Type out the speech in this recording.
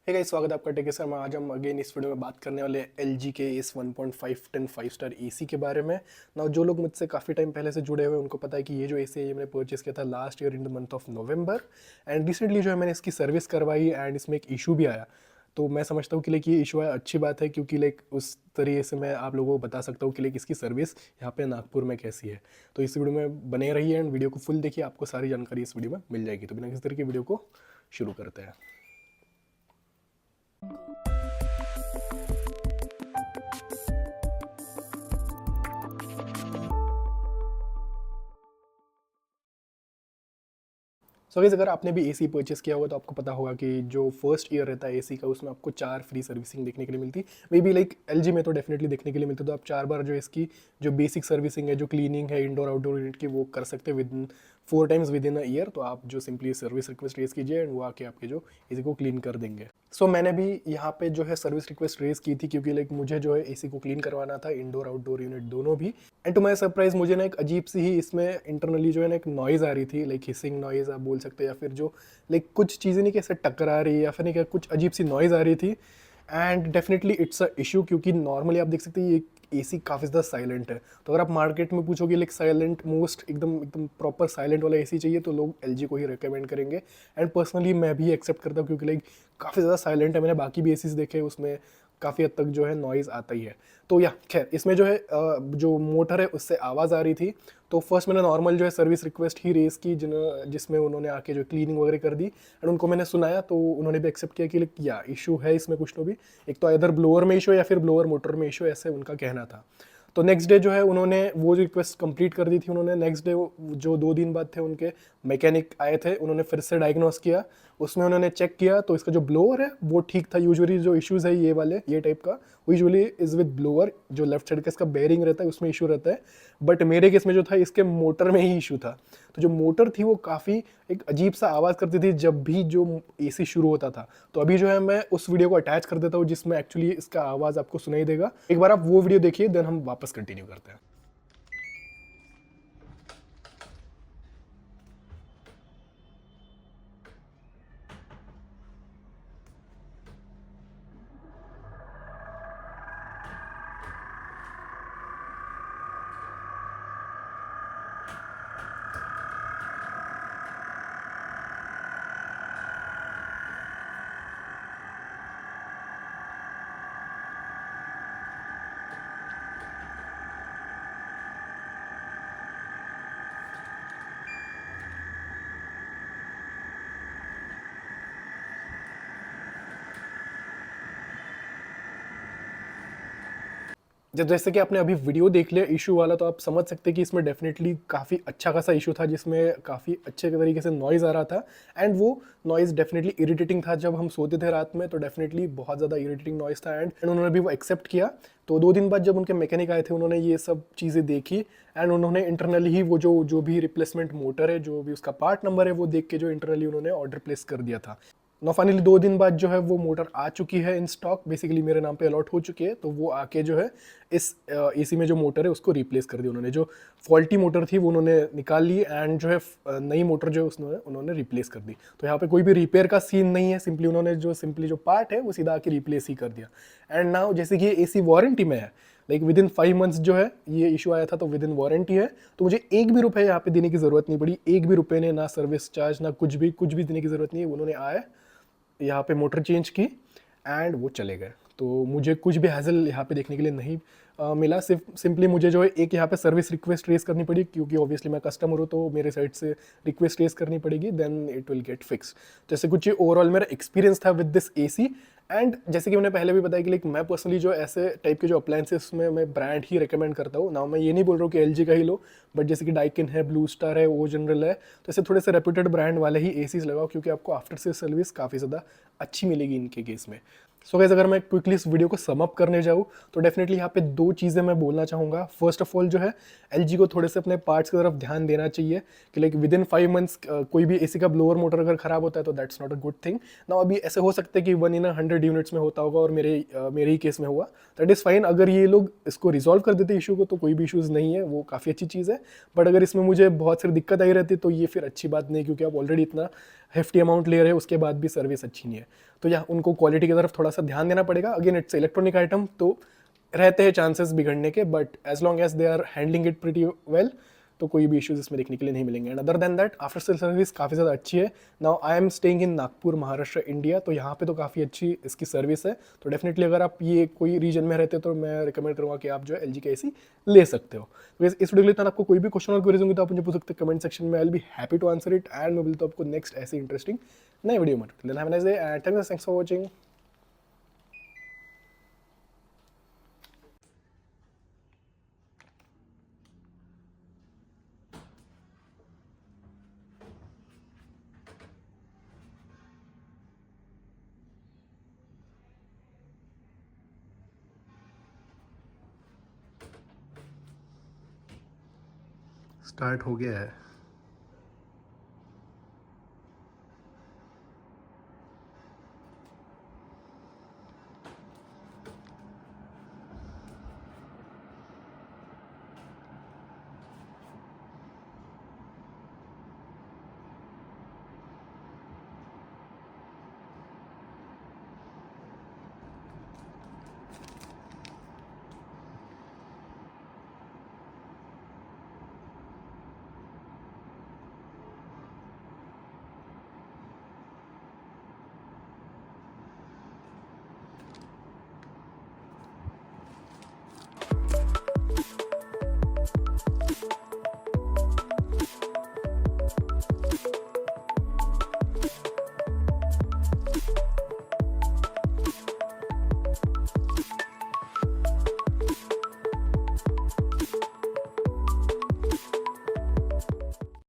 Hey guys, स्वागत है आपका टेक सर में। आज हम अगेन इस वीडियो में बात करने वाले हैं LG के इस 1.5 टन 5 स्टार एसी के बारे में ना। जो लोग मुझसे काफ़ी टाइम पहले से जुड़े हुए हैं उनको पता है कि ये जो एसी है ये मैंने परचेस किया था last year in the month of November. And recently जो है मैंने इसकी सर्विस करवाई एंड इसमें एक इशू भी आया। तो मैं समझता हूँ कि लाइक ये इशू है, अच्छी बात है, क्योंकि लाइक उस तरीके से मैं आप लोगों को बता सकता हूँ कि लाइक इसकी सर्विस यहाँ पे नागपुर में कैसी है। तो इस वीडियो में बने रहिए एंड वीडियो को फुल देखिए, आपको सारी जानकारी इस वीडियो में मिल जाएगी। तो बिना किसी तरह की वीडियो को शुरू करते हैं। सो गाइस, अगर आपने भी एसी परचेस किया होगा तो आपको पता होगा कि जो फर्स्ट ईयर रहता है एसी का उसमें आपको 4 फ्री सर्विसिंग देखने के लिए मिलती। मे बी लाइक एलजी में तो डेफिनेटली देखने के लिए मिलती। तो आप 4 बार जो इसकी जो बेसिक सर्विसिंग है, जो क्लीनिंग है इंडोर आउटडोर यूनिट की, वो कर सकते हैं with in 4 times with in a year. तो आप जो सिंपली सर्विस रिक्वेस्ट रेज कीजिए एंड वो आके आपके जो एसी को क्लीन कर देंगे। सो मैंने भी यहाँ पे जो है सर्विस रिक्वेस्ट रेज की थी, क्योंकि लाइक मुझे जो है एसी को क्लीन करवाना था, इंडोर आउटडोर यूनिट दोनों भी। एंड टू माई सरप्राइज मुझे ना एक अजीब सी ही इसमें इंटरनली जो है ना एक नॉइज़ आ रही थी, लाइक हिसिंग नॉइज़ आप बोल सकते हैं, या फिर जो लाइक कुछ चीज़ें नहीं कैसे टकरा रही है या फिर नहीं क्या, कुछ अजीब सी नॉइज़ आ रही थी। And definitely it's a issue, क्योंकि नॉर्मली आप देख सकते हैं ये एसी काफ़ी ज़्यादा साइलेंट है। तो अगर आप मार्केट में पूछोगे लाइक साइलेंट मोस्ट एकदम एकदम प्रॉपर साइलेंट वाला एसी चाहिए तो लोग एलजी को ही रिकमेंड करेंगे। एंड पर्सनली मैं भी एक्सेप्ट करता हूँ, क्योंकि लाइक काफ़ी ज़्यादा साइलेंट है। मैंने बाकी भी एसीज देखे, उसमें काफ़ी हद तक जो है नॉइज़ आता ही है। तो या खैर, इसमें जो है जो मोटर है उससे आवाज़ आ रही थी। तो फर्स्ट मैंने नॉर्मल जो है सर्विस रिक्वेस्ट ही रेज़ की, जिसमें उन्होंने आके जो क्लीनिंग वगैरह कर दी एंड उनको मैंने सुनाया। तो उन्होंने भी एक्सेप्ट किया कि या इशू है इसमें कुछ तो भी, एक तो इधर ब्लोअर में इशू है या फिर ब्लोअर मोटर में इशू है, ऐसे उनका कहना था। तो नेक्स्ट डे जो है उन्होंने वो जो रिक्वेस्ट कंप्लीट कर दी थी, उन्होंने नेक्स्ट डे जो 2 दिन बाद थे उनके मैकेनिक आए थे, उन्होंने फिर से डायग्नोस किया। उसमें उन्होंने चेक किया तो इसका जो ब्लोअर है वो ठीक था। यूजुअली जो इश्यूज़ है ये वाले ये टाइप का वो यूजुअली इज़ विद ब्लोअर, जो लेफ्ट साइड का इसका बेयरिंग रहता है उसमें इशू रहता है। बट मेरे केस में जो था इसके मोटर में ही इशू था। तो जो मोटर थी वो काफ़ी एक अजीब सा आवाज़ करती थी जब भी जो एसी शुरू होता था। तो अभी जो है मैं उस वीडियो को अटैच कर देता हूँ जिसमें एक्चुअली इसका आवाज़ आपको सुनाई देगा। एक बार आप वो वीडियो देखिए, देन हम वापस कंटिन्यू करते हैं। जैसे कि आपने अभी वीडियो देख लिया इशू वाला, तो आप समझ सकते हैं कि इसमें डेफिनेटली काफ़ी अच्छा खासा इशू था, जिसमें काफ़ी अच्छे तरीके से नॉइज़ आ रहा था। एंड वो नॉइज़ डेफिनेटली इरिटेटिंग था। जब हम सोते थे रात में तो डेफिनेटली बहुत ज़्यादा इरिटेटिंग नॉइज़ था। एंड उन्होंने भी वो एक्सेप्ट किया। तो 2 दिन बाद जब उनके मैकेनिक आए थे, उन्होंने ये सब चीज़ें देखी एंड उन्होंने इंटरनली ही वो जो भी रिप्लेसमेंट मोटर है, जो भी उसका पार्ट नंबर है, वो देख के जो इंटरनली उन्होंने ऑर्डर प्लेस कर दिया था। नो फाइनली 2 दिन बाद जो है वो मोटर आ चुकी है इन स्टॉक, बेसिकली मेरे नाम पे अलॉट हो चुकी है। तो वो आके जो है इस एसी में जो मोटर है उसको रिप्लेस कर दी उन्होंने। जो फॉल्टी मोटर थी वो उन्होंने निकाल ली एंड जो है नई मोटर जो है उसने उन्होंने रिप्लेस कर दी। तो यहाँ पे कोई भी रिपेयर का सीन नहीं है, सिंपली उन्होंने जो पार्ट है वो सीधा आके रिप्लेस ही कर दिया। एंड नाउ जैसे कि एसी वारंटी में है, लाइक विद इन 5 मंथ्स जो है ये इशू आया था, तो विद इन वारंटी है। तो मुझे एक भी रुपये यहाँ पे देने की ज़रूरत नहीं पड़ी, एक भी रुपये ने, ना सर्विस चार्ज ना कुछ भी देने की ज़रूरत नहीं है। उन्होंने आए, यहाँ पे मोटर चेंज की एंड वो चले गए। तो मुझे कुछ भी हैजल यहाँ पे देखने के लिए नहीं मिला। सिंपली मुझे जो है एक यहाँ पे सर्विस रिक्वेस्ट रेज करनी पड़ी, क्योंकि ऑब्वियसली मैं कस्टमर हूँ तो मेरे साइड से रिक्वेस्ट रेज करनी पड़ेगी, then it will get fix. जैसे कुछ ओवरऑल मेरा एक्सपीरियंस था विद दिस एसी। एंड जैसे कि मैंने पहले भी बताया कि लाइक मैं पर्सनली जो ऐसे टाइप के जो अप्लायंसेस में मैं ब्रांड ही रिकमेंड करता हूँ ना। मैं ये नहीं बोल रहा हूँ कि एलजी का ही लो, बट जैसे कि डाइकिन है, ब्लू स्टार है, वो जनरल है, तो ऐसे थोड़े से रेप्यूटेड ब्रांड वाले ही एसीज लगाओ, क्योंकि आपको आफ्टर सेल सर्विस काफ़ी ज़्यादा अच्छी मिलेगी इनके केस में। सो गाइस, अगर मैं क्विकली इस वीडियो को सम अप करने जाऊँ तो डेफिनेटली यहाँ पे 2 चीज़ें मैं बोलना चाहूँगा। फर्स्ट ऑफ ऑल जो है एलजी को थोड़े से अपने पार्ट्स की तरफ ध्यान देना चाहिए कि लाइक विद इन 5 मंथ्स कोई भी एसी का ब्लोअर मोटर अगर खराब होता है तो that's not a good thing ना। अभी ऐसे हो सकता है कि 1 इन 100 यूनिट्स में होता होगा और मेरे ही केस में हुआ, दैट इज़ फाइन। अगर ये लोग इसको रिजॉल्व कर देते इशू को तो कोई भी इशूज़ नहीं है, वो काफ़ी अच्छी चीज़ है। बट अगर इसमें मुझे बहुत सारी दिक्कत आई रहती तो ये फिर अच्छी बात नहीं, क्योंकि आप ऑलरेडी इतना हेफ्टी अमाउंट ले रहे हैं उसके बाद भी सर्विस अच्छी नहीं है। तो या उनको क्वालिटी की तरफ थोड़ा सा ध्यान देना पड़ेगा। अगेन इट्स इलेक्ट्रॉनिक आइटम, तो रहते हैं चांसेस बिगड़ने के, but as long as they are handling it pretty well तो कोई भी इश्यूज इसमें देखने के लिए नहीं मिलेंगे। And other than that after sale service काफ़ी ज़्यादा अच्छी है। Now I am staying in Nagpur, Maharashtra, India, तो यहाँ पे तो काफ़ी अच्छी इसकी सर्विस है। तो डेफिनेटली अगर आप ये कोई रीजन में रहते हो तो मैं रिकमेंड करूँगा कि आप जो है LG की AC ले सकते हो। तो इस वीडियो के लिए आपको कोई भी क्वेश्चन और क्वेरीज होंगे तो आप मुझे पूछ सकते हैं कमेंट सेक्शन में। I will be happy to answer it and मैं मिलता हूँ आपको नेक्स्ट ऐसी इंटरेस्टिंग नए वीडियो में। Then have a nice day and thanks for watching. Start हो गया है।